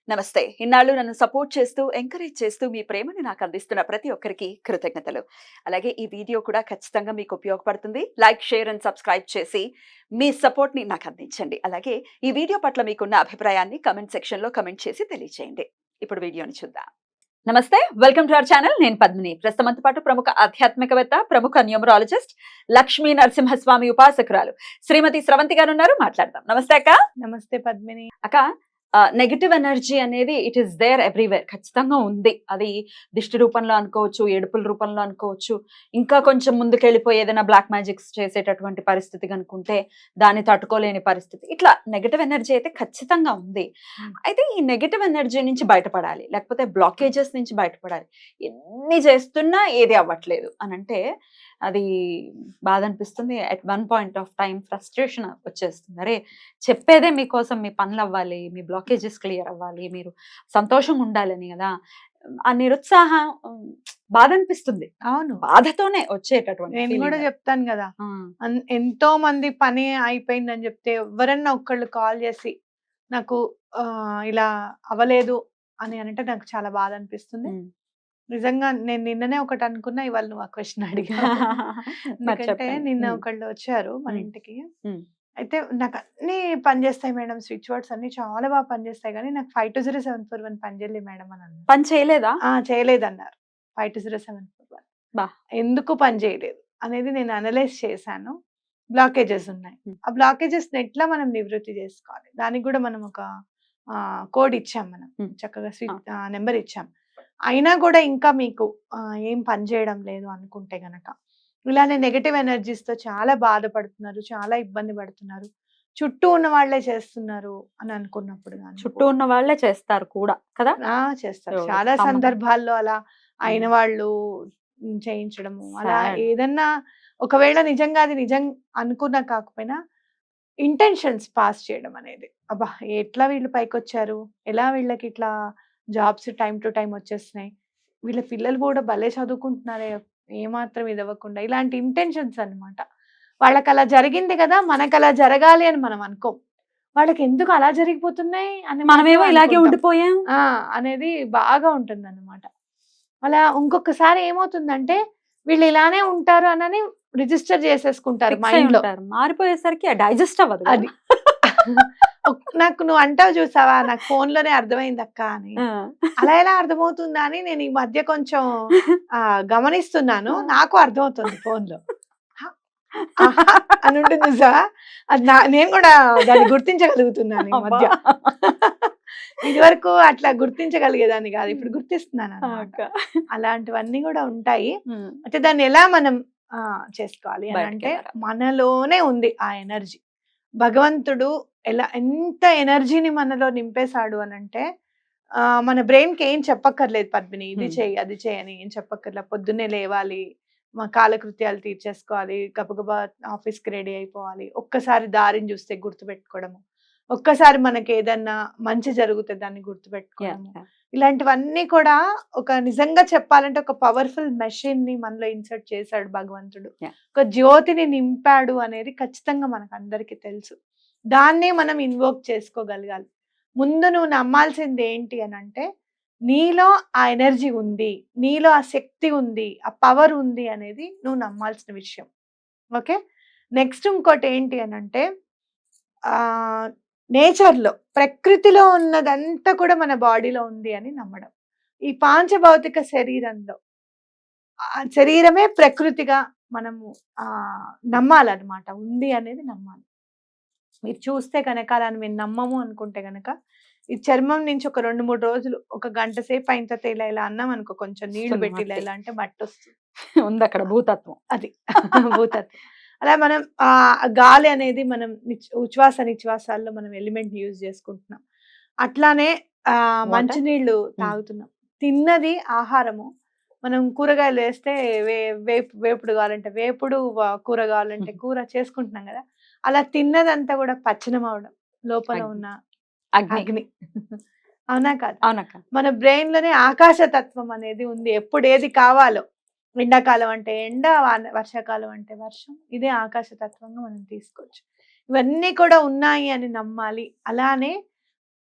నమస్తే. ఇన్నాళ్ళు నన్ను సపోర్ట్ చేస్తూ, ఎంకరేజ్ చేస్తూ మీ ప్రేమని నాకు అందిస్తున్న ప్రతి ఒక్కరికి కృతజ్ఞతలు. అలాగే ఈ వీడియో కూడా ఖచ్చితంగా మీకు ఉపయోగపడుతుంది. లైక్, షేర్ అండ్ సబ్స్క్రైబ్ చేసి మీ సపోర్ట్‌ని నాకు అందించండి. అలాగే ఈ వీడియో పట్ల మీకున్న అభిప్రాయాన్ని కామెంట్ సెక్షన్‌లో కామెంట్ చేసి తెలియజేయండి. ఇప్పుడు వీడియోని చూద్దాం. నమస్తే. Welcome to our channel. నేను పద్మిని. ప్రస్తుతంతో పాటు ప్రముఖ ఆధ్యాత్మికవేత్త, ప్రముఖ న్యూమరాలజిస్ట్, లక్ష్మీ నరసింహస్వామి ఉపాసకురాలు శ్రీమతి స్రవంతి గారు ఉన్నారు. మాట్లాడదాం. నమస్తే అక్క. నమస్తే పద్మిని. అక్క, నెగెటివ్ ఎనర్జీ అనేది ఇట్ ఈస్ దేర్ ఎవ్రీవేర్. ఖచ్చితంగా ఉంది. అది దిష్టి రూపంలో అనుకోవచ్చు, ఏడుపుల రూపంలో అనుకోవచ్చు, ఇంకా కొంచెం ముందుకెళ్ళిపోయి ఏదైనా బ్లాక్ మ్యాజిక్స్ చేసేటటువంటి పరిస్థితి కనుకుంటే దాన్ని తట్టుకోలేని పరిస్థితి. ఇట్లా నెగెటివ్ ఎనర్జీ అయితే ఖచ్చితంగా ఉంది. అయితే ఈ నెగెటివ్ ఎనర్జీ నుంచి బయటపడాలి, లేకపోతే బ్లాకేజెస్ నుంచి బయటపడాలి. ఎన్ని చేస్తున్నా ఏది అవ్వట్లేదు అని అంటే అది బాధ అనిపిస్తుంది. At one point of time frustration వచ్చేస్తుంది. అరే, చెప్పేదే మీకోసం, మీ పనులు అవ్వాలి, మీ బ్లాకేజెస్ క్లియర్ అవ్వాలి, మీరు సంతోషంగా ఉండాలని కదా. ఆ నిరుత్సాహం బాధ అనిపిస్తుంది. అవును, బాధతోనే వచ్చేటటువంటి నేను కూడా feeling. చెప్తాను కదా. ఆ, ఎంతో మంది పని అయిపోయిందని చెప్తే ఎవరన్నా ఒక్కళ్ళు కాల్ చేసి నాకు ఇలా అవ్వలేదు అని అంటే నాకు చాలా బాధ అనిపిస్తుంది. ఉమ్. నిజంగా నేను నిన్ననే ఒకటి అనుకున్నా, ఇవాళ నువ్వు ఆ క్వశ్చన్ అడిగా. మరి ఎందుకంటే చెప్పండి. నిన్న ఉమ్, ఒకళ్ళు వచ్చారు మన ఉమ్, ఇంటికి. ఉమ్. అయితే నాకు అన్ని పనిచేస్తాయి మేడం, స్విచ్ వర్డ్స్ అన్ని చాలా బాగా పనిచేస్తాయి, కానీ నాకు 520741 పనిచేయలేదు మేడం అని అన్నారు. పని చేయలేదా? చేయలేదన్నారు. 520741 బా. ఎందుకు పని చేయలేదు అనేది నేను అనలైజ్ చేశాను. బ్లాకేజెస్ ఉన్నాయి. ఉమ్. ఆ బ్లాకేజెస్ ఎట్లా మనం నివృత్తి చేసుకోవాలి, దానికి కూడా మనం ఒక కోడ్ ఇచ్చాం. మనం చక్కగా నెంబర్ ఇచ్చాం. అయినా కూడా ఇంకా మీకు ఏం పని చేయడం లేదు అనుకుంటే గనక, ఇలానే నెగటివ్ ఎనర్జీస్ తో చాలా బాధపడుతున్నారు, చాలా ఇబ్బంది పడుతున్నారు, చుట్టూ ఉన్న వాళ్ళే చేస్తున్నారు అని అనుకున్నప్పుడు చుట్టూ ఉన్న వాళ్ళే చేస్తారు కూడా కదా. చేస్తారు. So, చాలా common. సందర్భాల్లో అలా అయిన వాళ్ళు చేయించడము, అలా ఏదన్నా ఒకవేళ నిజంగా అది నిజం అనుకున్నా కాకపోయినా ఇంటెన్షన్స్ పాస్ చేయడం అనేది, అబ్బా ఎట్లా వీళ్ళు పైకొచ్చారు, ఎలా వీళ్ళకి ఇట్లా జాబ్స్ టైం టు టైం వచ్చేస్తున్నాయి, వీళ్ళ పిల్లలు కూడా భలే చదువుకుంటున్నారే, ఏమాత్రం ఇదవ్వకుండా, ఇలాంటి ఇంటెన్షన్స్ అన్నమాట. వాళ్ళకి అలా జరిగింది కదా, మనకు అలా జరగాలి అని మనం అనుకోం. వాళ్ళకి ఎందుకు అలా జరిగిపోతున్నాయి అని మనమేమో ఇలాగే అనుకుంటాం. ఉండిపోయాం. అనేది బాగా ఉంటుందన్నమాట. అలా ఇంకొకసారి ఏమవుతుందంటే వీళ్ళు ఇలానే ఉంటారు అని రిజిస్టర్ చేసేసుకుంటారు Fix అయి మైండ్ లో. ఉంటారు. మారిపోయేసరికి డైజెస్ట్ అవ్వదు అది కదా. నాకు నువ్వు అంటావు చూసావా, నాకు ఫోన్ లోనే అర్థమైంది అక్క అని. ఆ. అలా ఎలా అర్థమవుతుందా అని నేను ఈ మధ్య కొంచెం గమనిస్తున్నాను. నాకు అర్థమవుతుంది ఫోన్ లో. ఆహా అని ఉంటుంది చూసావా, అది నేను కూడా దాన్ని గుర్తించగలుగుతున్నాను ఈ మధ్య. ఇది వరకు అట్లా గుర్తించగలిగేదాన్ని కాదు, ఇప్పుడు గుర్తిస్తున్నాను అన్నమాట. అలాంటివన్నీ కూడా ఉంటాయి. అయితే దాన్ని ఎలా మనం చేసుకోవాలి అని అంటే, మనలోనే ఉంది ఆ ఎనర్జీ. భగవంతుడు ఎంత ఎనర్జీని మనలో నింపేశాడు అని అంటే, మన బ్రెయిన్ కి ఏం చెప్పక్కర్లేదు పద్మిని, ఇది చేయి అది చేయని ఏం చెప్పక్కర్లేదు. పొద్దున్నే లేవాలి, మా కాలకృత్యాలు తీర్చేసుకోవాలి, గబగబా ఆఫీస్కి రెడీ అయిపోవాలి, ఒక్కసారి దారిని చూస్తే గుర్తుపెట్టుకోవడము, ఒక్కసారి మనకి ఏదన్నా మంచి జరిగితే దాన్ని గుర్తుపెట్టుకోవడము, ఇలాంటివన్నీ కూడా ఒక నిజంగా చెప్పాలంటే ఒక పవర్ఫుల్ మెషిన్ ని మనలో ఇన్సర్ట్ చేశాడు భగవంతుడు. ఒక జ్యోతిని నింపాడు అనేది ఖచ్చితంగా మనకు అందరికీ తెలుసు. దాన్నే మనం ఇన్వోక్ చేసుకోగలగాలి. ముందు నువ్వు నమ్మాల్సింది ఏంటి అని అంటే, నీలో ఆ ఎనర్జీ ఉంది, నీలో ఆ శక్తి ఉంది, ఆ పవర్ ఉంది అనేది నువ్వు నమ్మాల్సిన విషయం. ఓకే, నెక్స్ట్ ఇంకోటి ఏంటి అని అంటే, నేచర్లో ప్రకృతిలో ఉన్నదంతా కూడా మన బాడీలో ఉంది అని నమ్మడం. ఈ పాంచభౌతిక శరీరంలో శరీరమే ప్రకృతిగా మనము నమ్మాలన్నమాట, ఉంది అనేది నమ్మాలి. మీరు చూస్తే కనుక అలా మేము నమ్మము అనుకుంటే గనక, ఈ చర్మం నుంచి ఒక 2-3 రోజులు, ఒక గంట సేపు అయిన తర్వాత ఇలా ఇలా అన్నాం అనుకో, కొంచెం నీళ్లు పెట్టి ఇలా ఇలా అంటే మట్టి వస్తుంది. ఉంది అక్కడ భూతత్వం. అది భూతత్వం. అలా మనం గాలి అనేది మనం ఉచ్ఛ్వాస నిశ్వాసాల్లో మనం ఎలిమెంట్ యూజ్ చేసుకుంటున్నాం. అట్లానే మంచినీళ్ళు తాగుతున్నాం. తిన్నది ఆహారము, మనం కూరగాయలు వేస్తే వేపుడు కావాలంటే వేపుడు, కూర కావాలంటే కూర చేసుకుంటున్నాం కదా. అలా తిన్నదంతా కూడా పచ్చనం అవడం, లోపల ఉన్న అగ్ని. అవునా కాదు? అవునక్క. మన బ్రెయిన్ లోనే ఆకాశతత్వం అనేది ఉంది. ఎప్పుడు ఏది కావాలో, ఎండాకాలం అంటే ఎండ, వర్షాకాలం అంటే వర్షం, ఇదే ఆకాశతత్వంగా మనం తీసుకోవచ్చు. ఇవన్నీ కూడా ఉన్నాయి అని నమ్మాలి. అలానే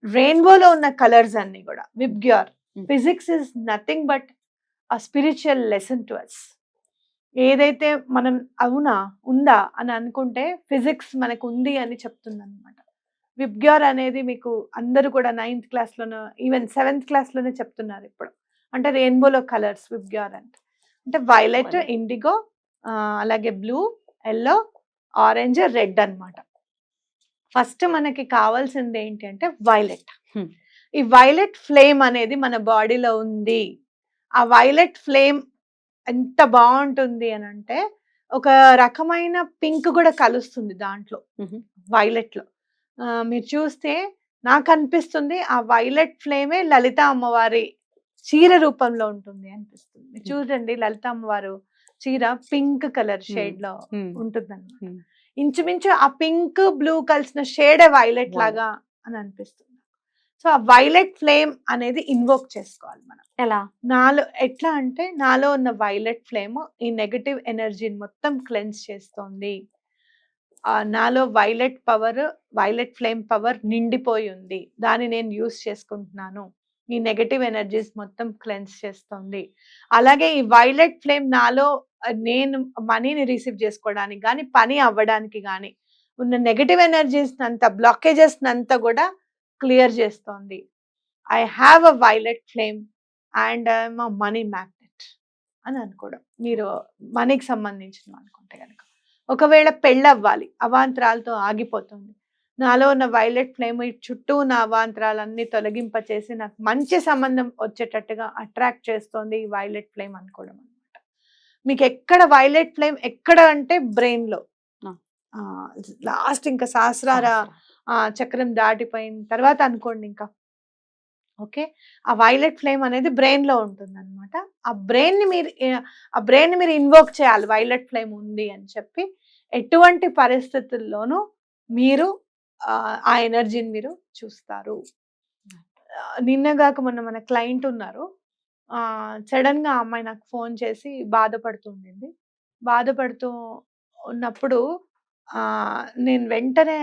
రెయిన్బోలో ఉన్న కలర్స్ అన్ని కూడా VIBGYOR. Mm. Physics is nothing but a spiritual lesson to us. ఏదైతే మనం అవునా ఉందా అని అనుకుంటే ఫిజిక్స్ మనకు ఉంది అని చెప్తుంది అనమాట. విబ్గ్యూర్ అనేది మీకు అందరూ కూడా 9th క్లాస్లోనో ఈవెన్ 7th క్లాస్లోనే చెప్తున్నారు ఇప్పుడు. అంటే రెయిన్బోలో కలర్స్ విబ్గ్యూర్ అంటే వైలెట్, Violet. ఇండిగో, అలాగే బ్లూ, ఎల్లో, ఆరెంజ్, రెడ్ అన్నమాట. ఫస్ట్ మనకి కావాల్సింది ఏంటి అంటే వైలెట్. Hmm. ఈ వైలెట్ ఫ్లేమ్ అనేది మన బాడీలో ఉంది. ఆ వైలెట్ ఫ్లేమ్ ఎంత బాగుంటుంది అని అంటే ఒక రకమైన పింక్ కూడా కలుస్తుంది దాంట్లో Mhm. వైలెట్ లో. మీరు చూస్తే నాకు అనిపిస్తుంది ఆ వైలెట్ ఫ్లేమే లలిత అమ్మవారి చీర రూపంలో ఉంటుంది అనిపిస్తుంది. మీరు చూడండి లలిత అమ్మవారు చీర పింక్ కలర్ షేడ్ లో Hmm. ఉంటుంది అన్నమాట. Hmm. ఇంచుమించు ఆ పింక్ బ్లూ కలిసిన షేడే వైలెట్ Wow. లాగా అని అనిపిస్తుంది. సో ఆ వైలెట్ ఫ్లేమ్ అనేది ఇన్వోక్ చేసుకోవాలి మనం. ఎలా? నాలో ఎట్లా అంటే నాలో ఉన్న వైలెట్ ఫ్లేమ్ ఈ నెగటివ్ ఎనర్జీని మొత్తం క్లెన్స్ చేస్తోంది. నాలో వైలెట్ ఫ్లేమ్ పవర్ నిండిపోయి ఉంది. దాన్ని నేను యూస్ చేసుకుంటున్నాను. ఈ నెగటివ్ ఎనర్జీస్ మొత్తం క్లెన్స్ చేస్తుంది. అలాగే ఈ వైలెట్ ఫ్లేమ్ నాలో నేను మనీని రిసీవ్ చేసుకోవడానికి కానీ పని అవ్వడానికి కానీ ఉన్న నెగటివ్ ఎనర్జీస్ అంతా బ్లాకేజెస్ అంతా కూడా క్లియర్ చేస్తోంది. I have a violet flame and I'm a money magnet అని అనుకోవడం. మీరు మనీకి సంబంధించిన అనుకుంటే కనుక ఒకవేళ పెళ్ళవ్వాలి, అవాంతరాలతో ఆగిపోతుంది, నాలో ఉన్న వైలెట్ ఫ్లేమ్ చుట్టూ ఉన్న అవాంతరాలన్నీ తొలగింపచేసి నాకు మంచి సంబంధం వచ్చేటట్టుగా అట్రాక్ట్ చేస్తోంది ఈ వైలెట్ ఫ్లేమ్ అనుకోవడం అనమాట. మీకు ఎక్కడ వైలెట్ ఫ్లేమ్ ఎక్కడ అంటే బ్రెయిన్ లో లాస్ట్ ఇంకా సహస్రార చక్రం దాటిపోయిన తర్వాత అనుకోండి ఇంకా. ఓకే, ఆ వైలెట్ ఫ్లేమ్ అనేది బ్రెయిన్ లో ఉంటుంది అనమాట. ఆ బ్రెయిన్ ని మీరు ఇన్వోక్ చేయాలి వైలెట్ ఫ్లేమ్ ఉంది అని చెప్పి. ఎటువంటి పరిస్థితుల్లోనూ మీరు ఆ ఎనర్జీని మీరు చూస్తారు. నిన్నగాక మొన్న మన క్లయింట్ ఉన్నారు. సడన్ గా ఆ అమ్మాయి నాకు ఫోన్ చేసి బాధపడుతుండింది. బాధపడుతూ ఉన్నప్పుడు నేను వెంటనే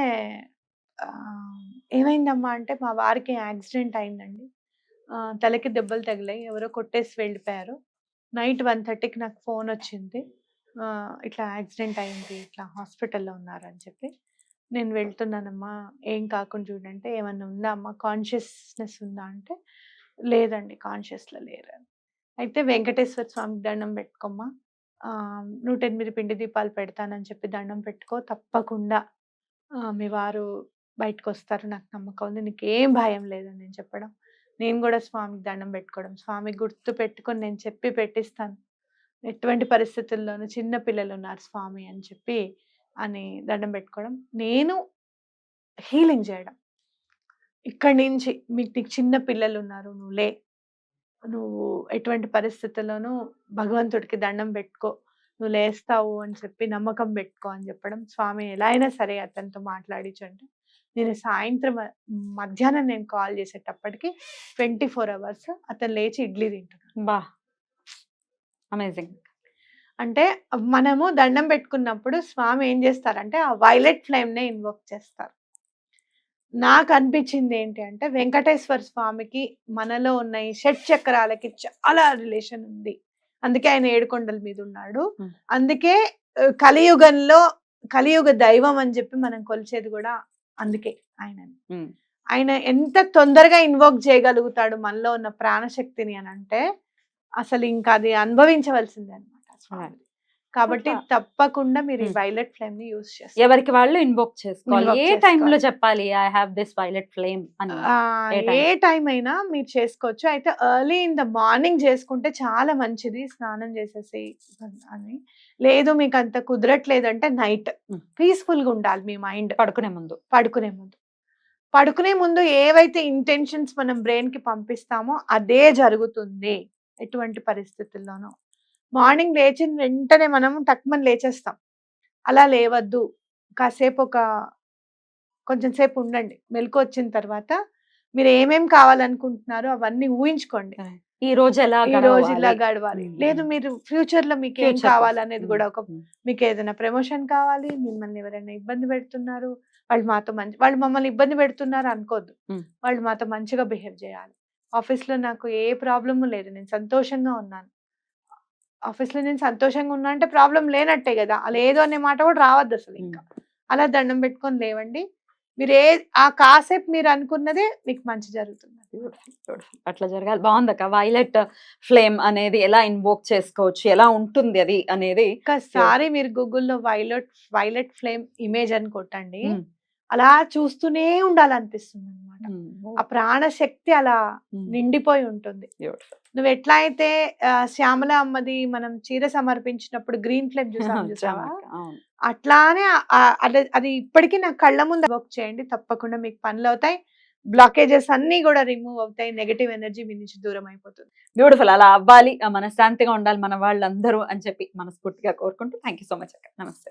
ఏమైందమ్మా అంటే మా వారికి యాక్సిడెంట్ అయిందండి, తలకి దెబ్బలు తగిలాయి, ఎవరో కొట్టేసి వెళ్ళిపోయారు. నైట్ 1:30కి నాకు ఫోన్ వచ్చింది, ఇట్లా యాక్సిడెంట్ అయింది, ఇట్లా హాస్పిటల్లో ఉన్నారని చెప్పి. నేను వెళ్తున్నానమ్మా, ఏం కాకుండా చూడంటే ఏమన్నా ఉందా అమ్మా, కాన్షియస్నెస్ ఉందా అంటే లేదండి కాన్షియస్లో లేరు అని. అయితే వెంకటేశ్వర స్వామికి దండం పెట్టుకోమ్మా, 108 పిండి దీపాలు పెడతానని చెప్పి దండం పెట్టుకో, తప్పకుండా మీ వారు బయటకు వస్తారు, నాకు నమ్మకం ఉంది, నీకు ఏం భయం లేదని నేను చెప్పడం. నేను కూడా స్వామికి దండం పెట్టుకోవడం, స్వామి గుర్తు పెట్టుకొని నేను చెప్పి పెట్టిస్తాను, ఎటువంటి పరిస్థితుల్లోనూ చిన్న పిల్లలు ఉన్నారు స్వామి అని చెప్పి అని దండం పెట్టుకోవడం. నేను హీలింగ్ చేయడం ఇక్కడి నుంచి. నీకు చిన్న పిల్లలు ఉన్నారు, నువ్వు ఎటువంటి పరిస్థితుల్లోనూ భగవంతుడికి దండం పెట్టుకో, నువ్వు లేస్తావు అని చెప్పి నమ్మకం పెట్టుకో అని చెప్పడం. స్వామి ఎలా అయినా సరే అతనితో మాట్లాడించండి. నేను సాయంత్రం మధ్యాహ్నం నేను కాల్ చేసేటప్పటికి 24 hours అతను లేచి ఇడ్లీ తింటున్నాడు. బా, అమేజింగ్. అంటే మనము దండం పెట్టుకున్నప్పుడు స్వామి ఏం చేస్తారంటే ఆ వైలెట్ ఫ్లేమ్ నే ఇన్వోక్ చేస్తారు. నాకు అనిపించింది ఏంటి అంటే వెంకటేశ్వర స్వామికి మనలో ఉన్న ఈ షట్ చక్రాలకి చాలా రిలేషన్ ఉంది. అందుకే ఆయన 7 కొండల మీద ఉన్నాడు. అందుకే కలియుగ దైవం అని చెప్పి మనం కొలిచేది కూడా అందుకే ఆయన ఎంత తొందరగా ఇన్వోక్ చేయగలుగుతాడు మనలో ఉన్న ప్రాణశక్తిని అని అంటే అసలు ఇంకా అది అనుభవించవలసిందే అనమాట స్వామి. కాబట్టి తప్పకుండా మీరు ఈ వైలెట్ ఫ్లేమ్ ని యూజ్ చేస్తారు. ఎవరికి వాళ్ళు ఇన్వోక్ చేసుకోవాలి. ఏ టైంలో చెప్పాలి I have this violet flame అని? ఏ టైం అయినా మీరు చేసుకోవచ్చు. అయితే ఎర్లీ ఇన్ ద మార్నింగ్ చేసుకుంటే చాలా మంచిది, స్నానం చేసేసి అని. లేదు మీకు అంత కుదరట్లేదు అంటే నైట్ పీస్ఫుల్ గా ఉండాలి మీ మైండ్. పడుకునే ముందు ఏవైతే ఇంటెన్షన్స్ మనం బ్రెయిన్ కి పంపిస్తామో అదే జరుగుతుంది ఎటువంటి పరిస్థితుల్లోనూ. మార్నింగ్ లేచిన వెంటనే మనం టక్మని లేచేస్తాం, అలా లేవద్దు. కాసేపు కొంచెం సేపు ఉండండి, మెలకు వచ్చిన తర్వాత మీరు ఏమేం కావాలనుకుంటున్నారో అవన్నీ ఊహించుకోండి. ఈ రోజు ఇలా గడవాలి. లేదు మీరు ఫ్యూచర్ లో మీకు ఏం కావాలనేది కూడా మీకు ఏదైనా ప్రమోషన్ కావాలి, మిమ్మల్ని ఎవరైనా ఇబ్బంది పెడుతున్నారు, వాళ్ళు మాతో వాళ్ళు మమ్మల్ని ఇబ్బంది పెడుతున్నారు అనుకోవద్దు. Hmm. వాళ్ళు మాతో మంచిగా బిహేవ్ చేయాలి. ఆఫీస్లో నాకు ఏ ప్రాబ్లము లేదు, నేను సంతోషంగా ఉన్నాను. ఆఫీస్లో నేను సంతోషంగా ఉన్నా అంటే ప్రాబ్లం లేనట్టే కదా, లేదు అనే మాట కూడా రావద్దు అసలు ఇంకా. అలా దండం పెట్టుకొని లేవండి. మీరు ఆ కాసేపు మీరు అనుకున్నదే మీకు మంచి జరుగుతుంది. అట్లా జరగాలి. బాగుందక్క. వైలెట్ ఫ్లేమ్ అనేది ఎలా ఇన్వోక్ చేసుకోవచ్చు, ఎలా ఉంటుంది అది అనేది. ఒక్కసారి మీరు గూగుల్లో వైలెట్ ఫ్లేమ్ ఇమేజ్ అని కొట్టండి, అలా చూస్తూనే ఉండాలనిపిస్తుంది అనమాట. ఆ ప్రాణశక్తి అలా నిండిపోయి ఉంటుంది. నువ్వు ఎట్లా అయితే శ్యామల అమ్మది మనం చీర సమర్పించినప్పుడు గ్రీన్ ఫ్లేమ్ చూసావా, అట్లానే అది ఇప్పటికీ నా కళ్ళ ముందు వర్క్ చేయండి, తప్పకుండా మీకు పనులు అవుతాయి. బ్లాకేజెస్ అన్ని కూడా రిమూవ్ అవుతాయి, నెగటివ్ ఎనర్జీ మీ నుంచి దూరం అయిపోతుంది. బ్యూటిఫుల్. అలా అవ్వాలి, మనశ్శాంతిగా ఉండాలి మన వాళ్ళందరూ అని చెప్పి మనస్ఫూర్తిగా కోరుకుంటూ థ్యాంక్ యూ సో మచ్ అక్క. నమస్తే.